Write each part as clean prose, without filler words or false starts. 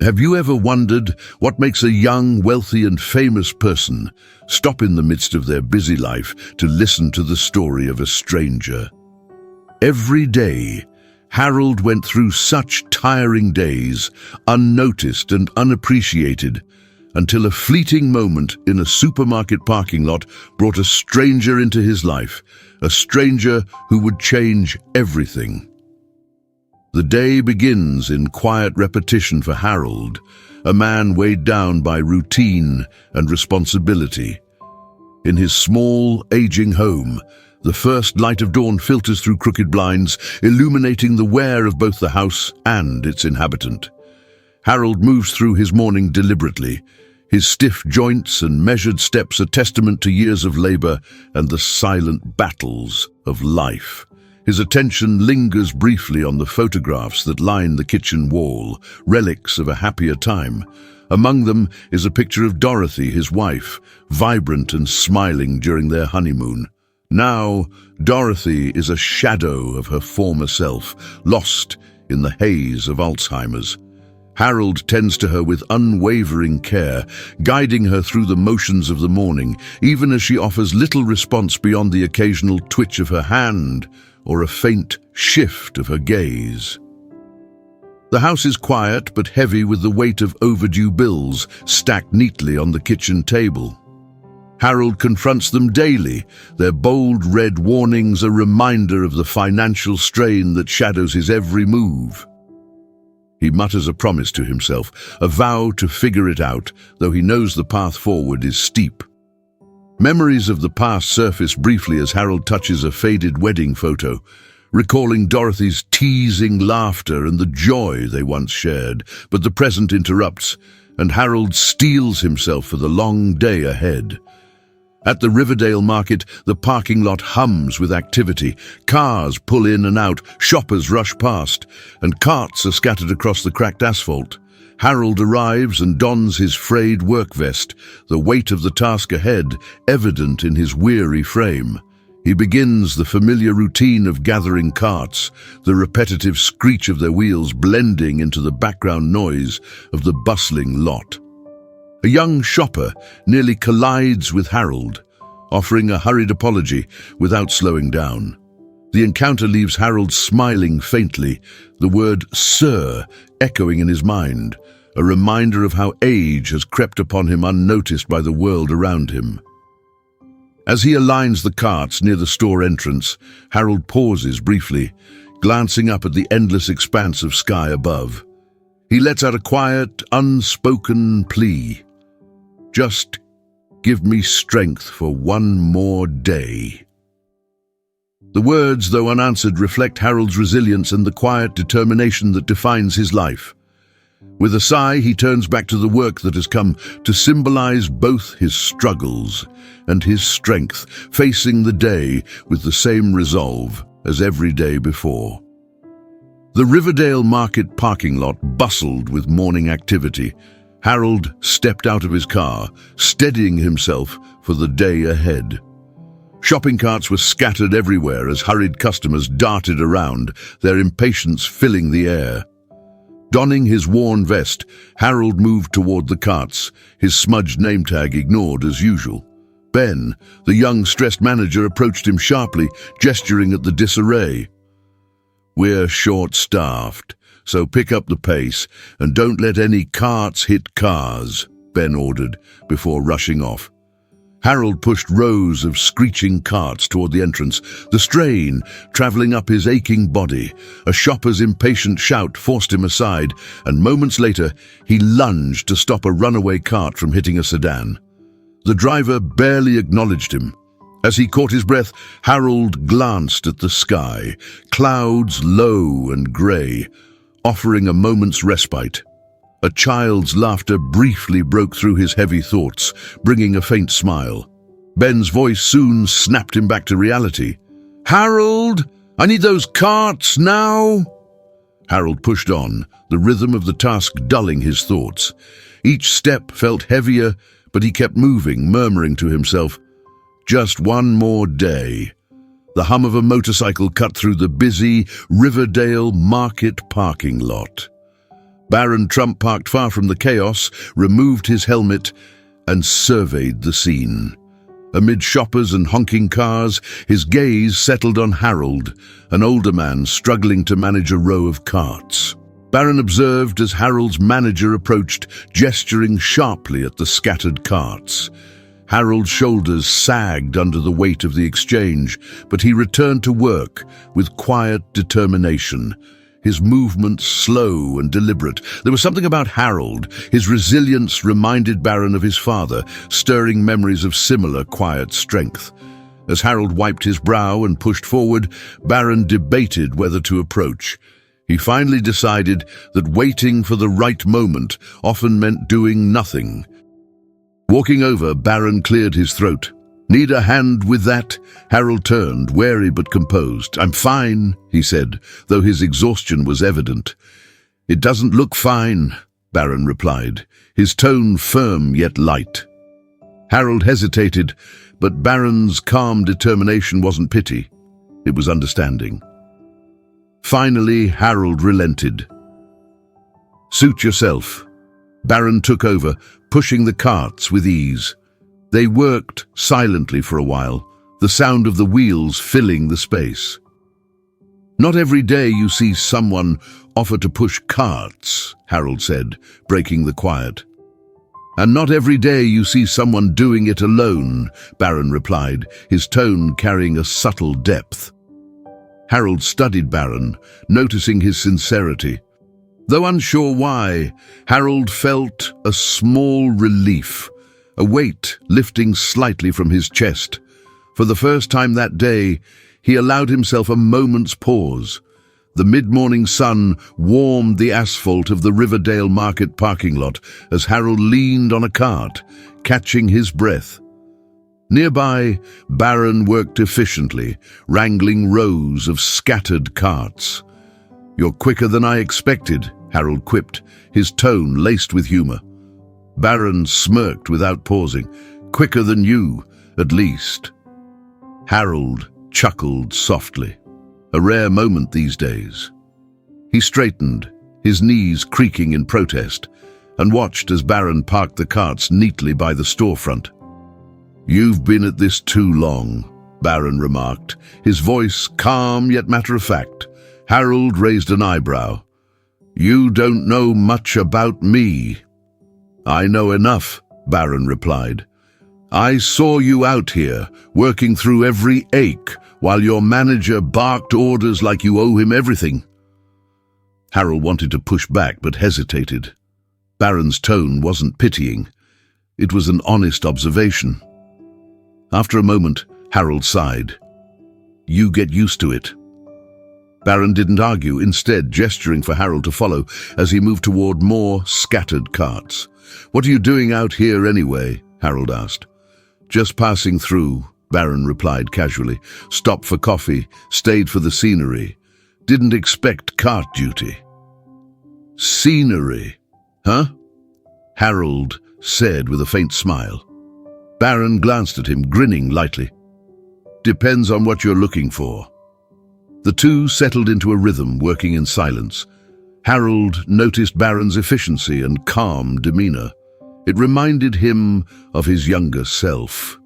Have you ever wondered what makes a young, wealthy and famous person stop in the midst of their busy life to listen to the story of a stranger? Every day, Harold went through such tiring days, unnoticed and unappreciated, until a fleeting moment in a supermarket parking lot brought a stranger into his life, a stranger who would change everything. The day begins in quiet repetition for Harold, a man weighed down by routine and responsibility. In his small, aging home, the first light of dawn filters through crooked blinds, illuminating the wear of both the house and its inhabitant. Harold moves through his morning deliberately, his stiff joints and measured steps a testament to years of labor and the silent battles of life. His attention lingers briefly on the photographs that line the kitchen wall, relics of a happier time. Among them is a picture of Dorothy, his wife, vibrant and smiling during their honeymoon. Now, Dorothy is a shadow of her former self, lost in the haze of Alzheimer's. Harold tends to her with unwavering care, guiding her through the motions of the morning, even as she offers little response beyond the occasional twitch of her hand or a faint shift of her gaze. The house is quiet but heavy with the weight of overdue bills stacked neatly on the kitchen table. Harold confronts them daily, their bold red warnings a reminder of the financial strain that shadows his every move. He mutters a promise to himself, a vow to figure it out, though he knows the path forward is steep. Memories of the past surface briefly as Harold touches a faded wedding photo, recalling Dorothy's teasing laughter and the joy they once shared. But the present interrupts, and Harold steels himself for the long day ahead. At the Riverdale market, the parking lot hums with activity. Cars pull in and out, shoppers rush past, and carts are scattered across the cracked asphalt. Harold arrives and dons his frayed work vest, the weight of the task ahead evident in his weary frame. He begins the familiar routine of gathering carts, the repetitive screech of their wheels blending into the background noise of the bustling lot. A young shopper nearly collides with Harold, offering a hurried apology without slowing down. The encounter leaves Harold smiling faintly, the word "sir" echoing in his mind, a reminder of how age has crept upon him unnoticed by the world around him. As he aligns the carts near the store entrance, Harold pauses briefly, glancing up at the endless expanse of sky above. He lets out a quiet, unspoken plea. Just give me strength for one more day. The words, though unanswered, reflect Harold's resilience and the quiet determination that defines his life. With a sigh, he turns back to the work that has come to symbolize both his struggles and his strength, facing the day with the same resolve as every day before. The Riverdale Market parking lot bustled with morning activity. Harold stepped out of his car, steadying himself for the day ahead. Shopping carts were scattered everywhere as hurried customers darted around, their impatience filling the air. Donning his worn vest, Harold moved toward the carts, his smudged name tag ignored as usual. Ben, the young, stressed manager, approached him sharply, gesturing at the disarray. "We're short-staffed, so pick up the pace and don't let any carts hit cars," Ben ordered before rushing off. Harold pushed rows of screeching carts toward the entrance, the strain traveling up his aching body. A shopper's impatient shout forced him aside, and moments later he lunged to stop a runaway cart from hitting a sedan. The driver barely acknowledged him. As he caught his breath, Harold glanced at the sky, clouds low and grey, offering a moment's respite. A child's laughter briefly broke through his heavy thoughts, bringing a faint smile. Ben's voice soon snapped him back to reality. "Harold, I need those carts now!" Harold pushed on, the rhythm of the task dulling his thoughts. Each step felt heavier, but he kept moving, murmuring to himself, "Just one more day." The hum of a motorcycle cut through the busy Riverdale Market parking lot. Barron Trump parked far from the chaos, removed his helmet, and surveyed the scene. Amid shoppers and honking cars, his gaze settled on Harold, an older man struggling to manage a row of carts. Barron observed as Harold's manager approached, gesturing sharply at the scattered carts. Harold's shoulders sagged under the weight of the exchange, but he returned to work with quiet determination. His movements slow and deliberate. There was something about Harold. His resilience reminded Barron of his father, stirring memories of similar quiet strength. As Harold wiped his brow and pushed forward, Barron debated whether to approach. He finally decided that waiting for the right moment often meant doing nothing. Walking over, Barron cleared his throat. "Need a hand with that?" Harold turned, wary but composed. "I'm fine," he said, though his exhaustion was evident. "It doesn't look fine," Barron replied, his tone firm yet light. Harold hesitated, but Barron's calm determination wasn't pity. It was understanding. Finally, Harold relented. "Suit yourself." Barron took over, pushing the carts with ease. They worked silently for a while, the sound of the wheels filling the space. "Not every day you see someone offer to push carts," Harold said, breaking the quiet. "And not every day you see someone doing it alone," Barron replied, his tone carrying a subtle depth. Harold studied Barron, noticing his sincerity. Though unsure why, Harold felt a small relief, a weight lifting slightly from his chest. For the first time that day, he allowed himself a moment's pause. The mid-morning sun warmed the asphalt of the Riverdale Market parking lot as Harold leaned on a cart, catching his breath. Nearby, Barron worked efficiently, wrangling rows of scattered carts. "You're quicker than I expected," Harold quipped, his tone laced with humor. Barron smirked without pausing. "Quicker than you, at least." Harold chuckled softly, a rare moment these days. He straightened, his knees creaking in protest, and watched as Barron parked the carts neatly by the storefront. "You've been at this too long," Barron remarked, his voice calm yet matter-of-fact. Harold raised an eyebrow. "You don't know much about me." "I know enough," Barron replied. "I saw you out here, working through every ache, while your manager barked orders like you owe him everything." Harold wanted to push back, but hesitated. Barron's tone wasn't pitying. It was an honest observation. After a moment, Harold sighed. "You get used to it." Barron didn't argue, instead gesturing for Harold to follow as he moved toward more scattered carts. "What are you doing out here anyway?" Harold asked. "Just passing through," Barron replied casually. "Stopped for coffee, stayed for the scenery. Didn't expect cart duty." "Scenery, huh?" Harold said with a faint smile. Barron glanced at him, grinning lightly. "Depends on what you're looking for." The two settled into a rhythm, working in silence. Harold noticed Barron's efficiency and calm demeanor. It reminded him of his younger self.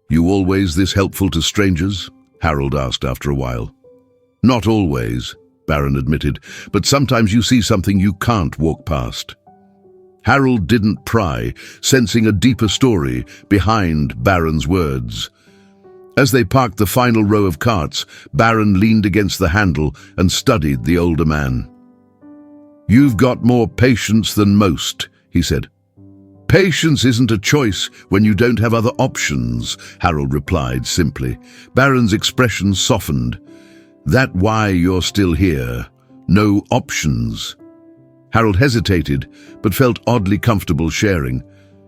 "You always this helpful to strangers?" Harold asked after a while. "Not always," Barron admitted, "but sometimes you see something you can't walk past." Harold didn't pry, sensing a deeper story behind Barron's words. As they parked the final row of carts, Barron leaned against the handle and studied the older man. "You've got more patience than most," he said. "Patience isn't a choice when you don't have other options," Harold replied simply. Barron's expression softened. "That why you're still here? No options?" Harold hesitated, but felt oddly comfortable sharing.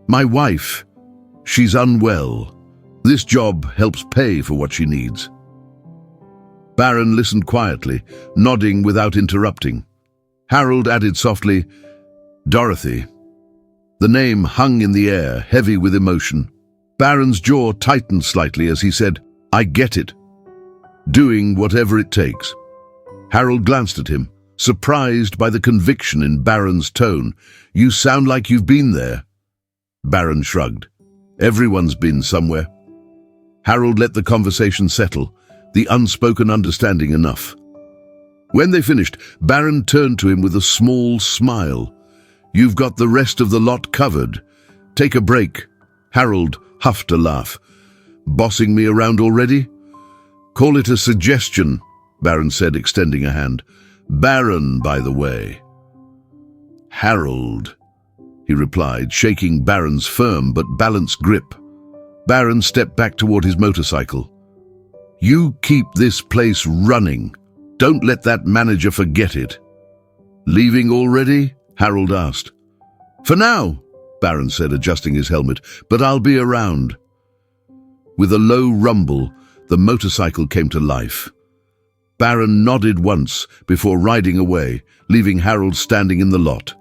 "My wife, she's unwell. This job helps pay for what she needs." Barron listened quietly, nodding without interrupting. Harold added softly, "Dorothy." The name hung in the air, heavy with emotion. Barron's jaw tightened slightly as he said, "I get it. Doing whatever it takes." Harold glanced at him, surprised by the conviction in Barron's tone. "You sound like you've been there." Barron shrugged. "Everyone's been somewhere." Harold let the conversation settle, the unspoken understanding enough. When they finished, Barron turned to him with a small smile. "You've got the rest of the lot covered. Take a break." Harold huffed a laugh. "Bossing me around already?" "Call it a suggestion," Barron said, extending a hand. "Barron, by the way." "Harold," he replied, shaking Barron's firm but balanced grip. Barron stepped back toward his motorcycle. "You keep this place running. Don't let that manager forget it." "Leaving already?" Harold asked. "For now," Barron said, adjusting his helmet, "but I'll be around." With a low rumble, the motorcycle came to life. Barron nodded once before riding away, leaving Harold standing in the lot.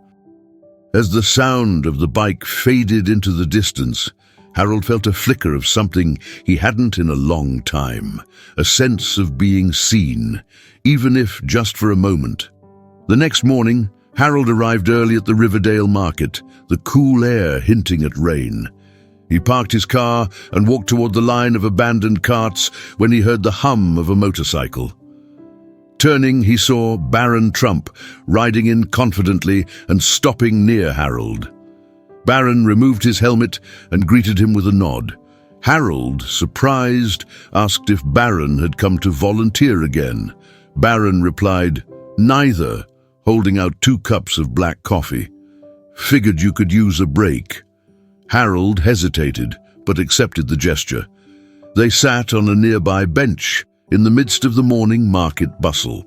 As the sound of the bike faded into the distance, Harold felt a flicker of something he hadn't in a long time, a sense of being seen, even if just for a moment. The next morning, Harold arrived early at the Riverdale market, the cool air hinting at rain. He parked his car and walked toward the line of abandoned carts when he heard the hum of a motorcycle. Turning, he saw Barron Trump riding in confidently and stopping near Harold. Barron removed his helmet and greeted him with a nod. Harold, surprised, asked if Barron had come to volunteer again. Barron replied, "Neither," holding out 2 cups of black coffee. "Figured you could use a break." Harold hesitated, but accepted the gesture. They sat on a nearby bench in the midst of the morning market bustle.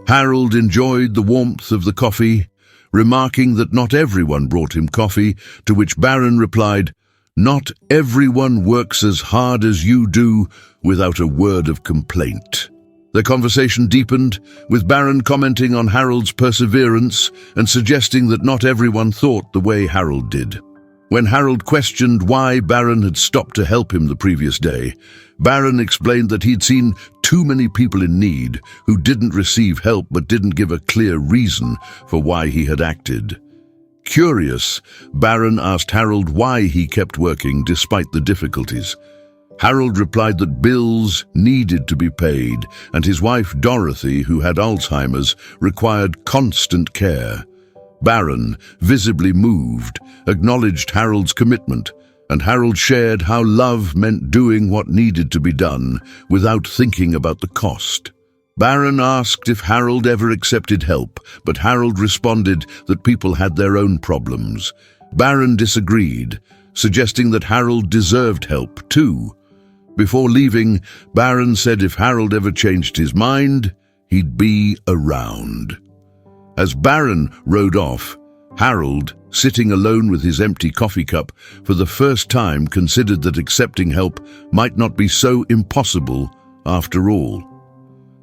Harold enjoyed the warmth of the coffee, remarking that not everyone brought him coffee, to which Barron replied, "Not everyone works as hard as you do," without a word of complaint. Their conversation deepened, with Barron commenting on Harold's perseverance and suggesting that not everyone thought the way Harold did. When Harold questioned why Barron had stopped to help him the previous day, Barron explained that he'd seen too many people in need who didn't receive help but didn't give a clear reason for why he had acted. Curious, Barron asked Harold why he kept working despite the difficulties. Harold replied that bills needed to be paid, and his wife Dorothy, who had Alzheimer's, required constant care. Barron, visibly moved, acknowledged Harold's commitment, and Harold shared how love meant doing what needed to be done without thinking about the cost. Barron asked if Harold ever accepted help, but Harold responded that people had their own problems. Barron disagreed, suggesting that Harold deserved help too. Before leaving, Barron said if Harold ever changed his mind, he'd be around. As Barron rode off, Harold, sitting alone with his empty coffee cup, for the first time considered that accepting help might not be so impossible after all.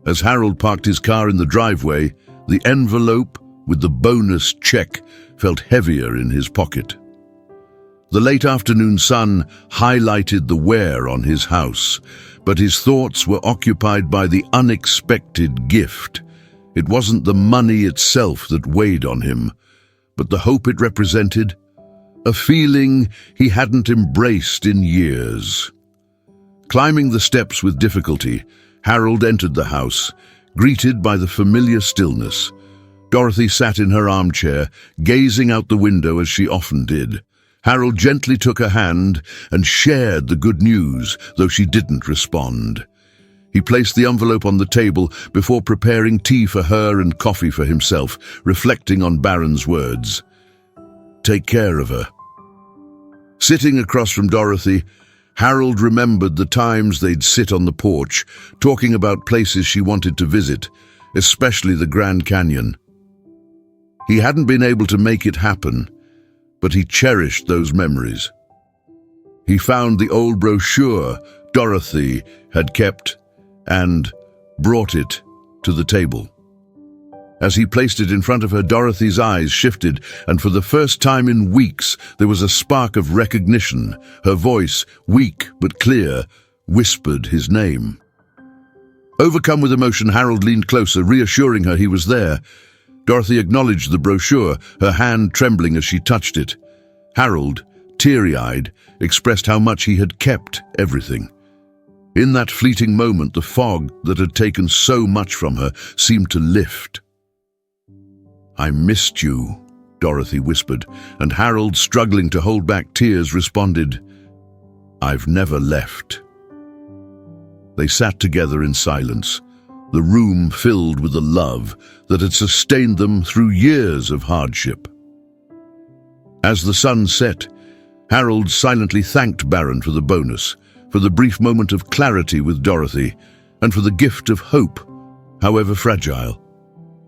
As Harold parked his car in the driveway, the envelope with the bonus check felt heavier in his pocket. The late afternoon sun highlighted the wear on his house, but his thoughts were occupied by the unexpected gift. It wasn't the money itself that weighed on him, but the hope it represented, a feeling he hadn't embraced in years. Climbing the steps with difficulty, Harold entered the house, greeted by the familiar stillness. Dorothy sat in her armchair, gazing out the window as she often did. Harold gently took her hand and shared the good news, though she didn't respond. He placed the envelope on the table before preparing tea for her and coffee for himself, reflecting on Barron's words. "Take care of her." Sitting across from Dorothy, Harold remembered the times they'd sit on the porch, talking about places she wanted to visit, especially the Grand Canyon. He hadn't been able to make it happen, but he cherished those memories. He found the old brochure Dorothy had kept and brought it to the table. As he placed it in front of her, Dorothy's eyes shifted, and for the first time in weeks, there was a spark of recognition. Her voice, weak but clear, whispered his name. Overcome with emotion, Harold leaned closer, reassuring her he was there. Dorothy acknowledged the brochure, her hand trembling as she touched it. Harold, teary-eyed, expressed how much he had kept everything. In that fleeting moment, the fog that had taken so much from her seemed to lift. "I missed you," Dorothy whispered, and Harold, struggling to hold back tears, responded, "I've never left." They sat together in silence, the room filled with the love that had sustained them through years of hardship. As the sun set, Harold silently thanked Barron for the bonus, for the brief moment of clarity with Dorothy, and for the gift of hope, however fragile.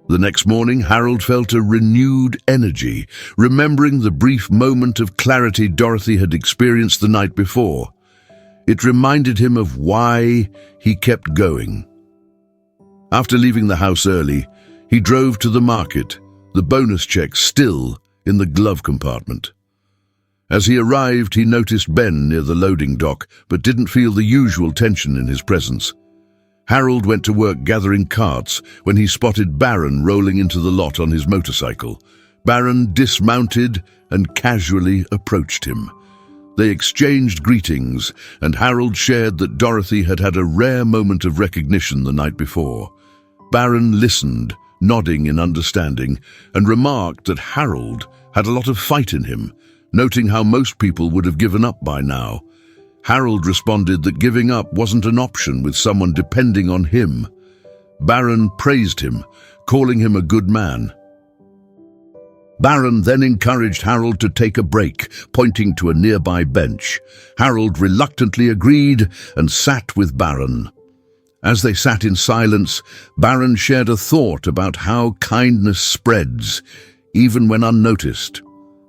The next morning, Harold felt a renewed energy, remembering the brief moment of clarity Dorothy had experienced the night before. It reminded him of why he kept going. After leaving the house early, he drove to the market, the bonus check still in the glove compartment. As he arrived, he noticed Ben near the loading dock, but didn't feel the usual tension in his presence. Harold went to work gathering carts when he spotted Barron rolling into the lot on his motorcycle. Barron dismounted and casually approached him. They exchanged greetings, and Harold shared that Dorothy had had a rare moment of recognition the night before. Barron listened, nodding in understanding, and remarked that Harold had a lot of fight in him, noting how most people would have given up by now. Harold responded that giving up wasn't an option with someone depending on him. Barron praised him, calling him a good man. Barron then encouraged Harold to take a break, pointing to a nearby bench. Harold reluctantly agreed and sat with Barron. As they sat in silence, Barron shared a thought about how kindness spreads, even when unnoticed.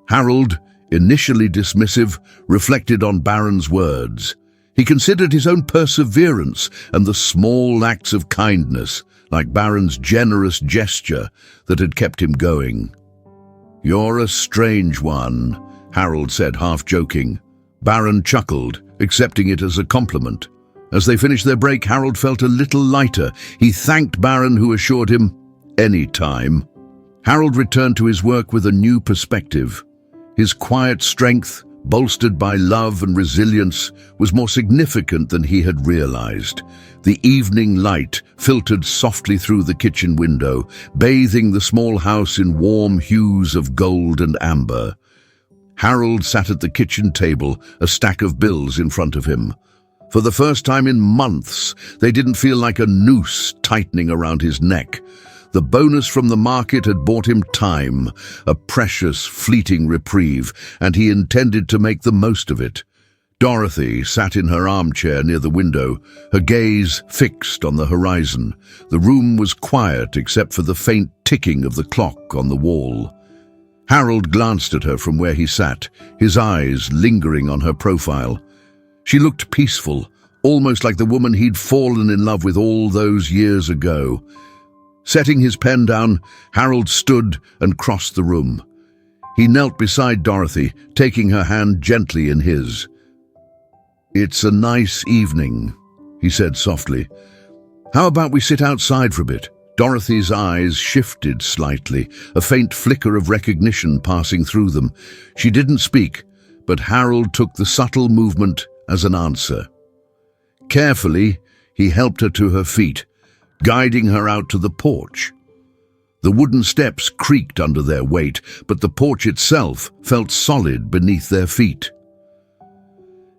Harold, initially dismissive, reflected on Barron's words. He considered his own perseverance and the small acts of kindness, like Barron's generous gesture, that had kept him going. "You're a strange one," Harold said, half joking. Barron chuckled, accepting it as a compliment. As they finished their break, Harold felt a little lighter. He thanked Barron, who assured him, "Any time." Harold returned to his work with a new perspective. His quiet strength, bolstered by love and resilience, was more significant than he had realized. The evening light filtered softly through the kitchen window, bathing the small house in warm hues of gold and amber. Harold sat at the kitchen table, a stack of bills in front of him. For the first time in months, they didn't feel like a noose tightening around his neck. The bonus from the market had bought him time, a precious, fleeting reprieve, and he intended to make the most of it. Dorothy sat in her armchair near the window, her gaze fixed on the horizon. The room was quiet except for the faint ticking of the clock on the wall. Harold glanced at her from where he sat, his eyes lingering on her profile. She looked peaceful, almost like the woman he'd fallen in love with all those years ago. Setting his pen down, Harold stood and crossed the room. He knelt beside Dorothy, taking her hand gently in his. "It's a nice evening," he said softly. "How about we sit outside for a bit?" Dorothy's eyes shifted slightly, a faint flicker of recognition passing through them. She didn't speak, but Harold took the subtle movement as an answer. Carefully, he helped her to her feet, guiding her out to the porch. The wooden steps creaked under their weight, but the porch itself felt solid beneath their feet.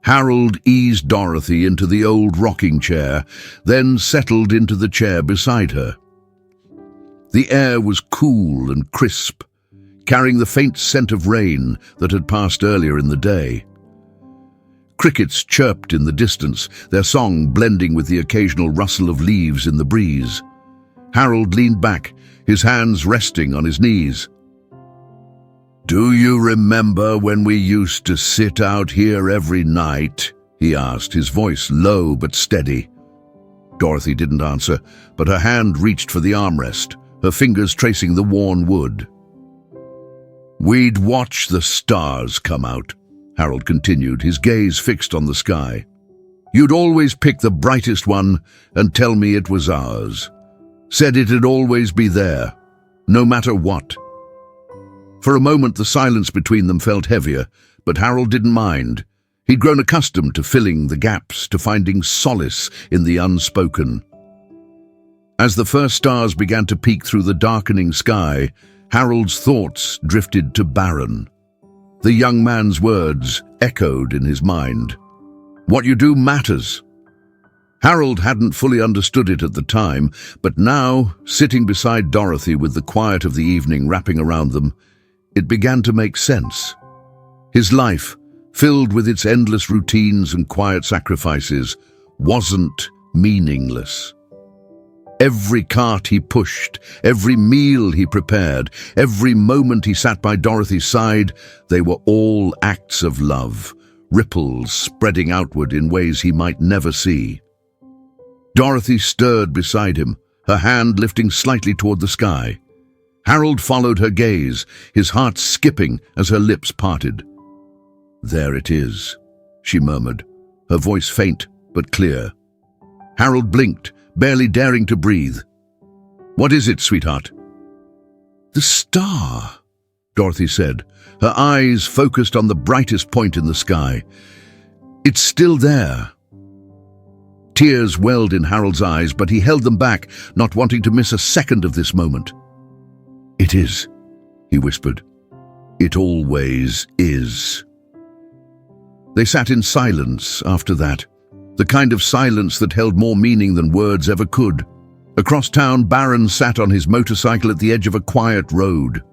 Harold eased Dorothy into the old rocking chair, then settled into the chair beside her. The air was cool and crisp, carrying the faint scent of rain that had passed earlier in the day. Crickets chirped in the distance, their song blending with the occasional rustle of leaves in the breeze. Harold leaned back, his hands resting on his knees. "Do you remember when we used to sit out here every night?" he asked, his voice low but steady. Dorothy didn't answer, but her hand reached for the armrest, her fingers tracing the worn wood. "We'd watch the stars come out," Harold continued, his gaze fixed on the sky. You'd always pick the brightest one and tell me it was ours. Said it'd always be there, no matter what. For a moment the silence between them felt heavier, but Harold didn't mind. He'd grown accustomed to filling the gaps, to finding solace in the unspoken. As the first stars began to peek through the darkening sky, Harold's thoughts drifted to Barron. The young man's words echoed in his mind. What you do matters. Harold hadn't fully understood it at the time, but now, sitting beside Dorothy with the quiet of the evening wrapping around them, it began to make sense. His life, filled with its endless routines and quiet sacrifices, wasn't meaningless. Every cart he pushed, every meal he prepared, every moment he sat by Dorothy's side, they were all acts of love, ripples spreading outward in ways he might never see. Dorothy stirred beside him, her hand lifting slightly toward the sky. Harold followed her gaze, his heart skipping as her lips parted. There it is, she murmured, her voice faint but clear. Harold blinked, barely daring to breathe. What is it, sweetheart? The star, Dorothy said, her eyes focused on the brightest point in the sky. It's still there. Tears welled in Harold's eyes, but he held them back, not wanting to miss a second of this moment. It is, he whispered. It always is. They sat in silence after that, the kind of silence that held more meaning than words ever could. Across town, Barron sat on his motorcycle at the edge of a quiet road.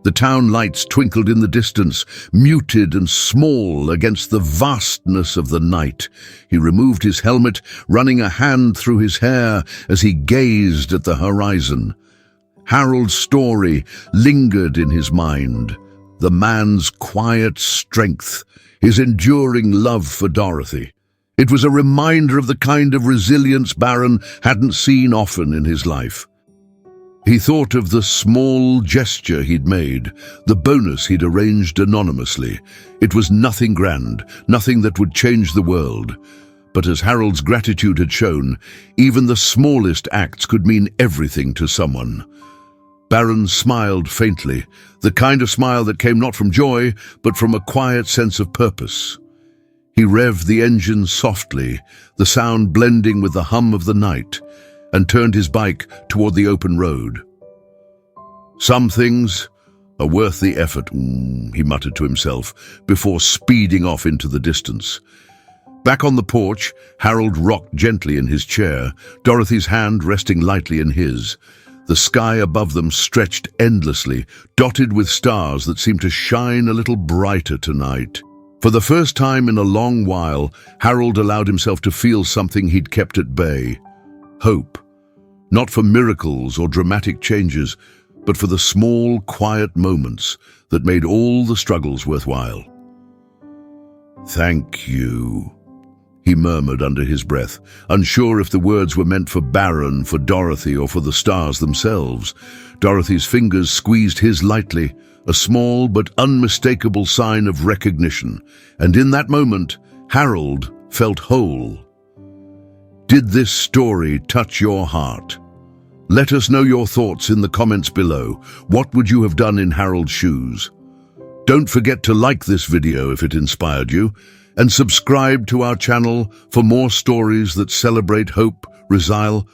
The town lights twinkled in the distance, muted and small against the vastness of the night. He removed his helmet, running a hand through his hair as he gazed at the horizon. Harold's story lingered in his mind. The man's quiet strength, his enduring love for Dorothy. It was a reminder of the kind of resilience Barron hadn't seen often in his life. He thought of the small gesture he'd made, the bonus he'd arranged anonymously. It was nothing grand, nothing that would change the world. But as Harold's gratitude had shown, even the smallest acts could mean everything to someone. Barron smiled faintly, the kind of smile that came not from joy, but from a quiet sense of purpose. He revved the engine softly, the sound blending with the hum of the night, and turned his bike toward the open road. Some things are worth the effort, he muttered to himself, before speeding off into the distance. Back on the porch, Harold rocked gently in his chair, Dorothy's hand resting lightly in his. The sky above them stretched endlessly, dotted with stars that seemed to shine a little brighter tonight. For the first time in a long while, Harold allowed himself to feel something he'd kept at bay. Hope. Not for miracles or dramatic changes, but for the small, quiet moments that made all the struggles worthwhile. Thank you, he murmured under his breath, unsure if the words were meant for Barron, for Dorothy, or for the stars themselves. Dorothy's fingers squeezed his lightly, a small but unmistakable sign of recognition, and in that moment, Harold felt whole. Did this story touch your heart? Let us know your thoughts in the comments below. What would you have done in Harold's shoes? Don't forget to like this video if it inspired you, and subscribe to our channel for more stories that celebrate hope, resilience,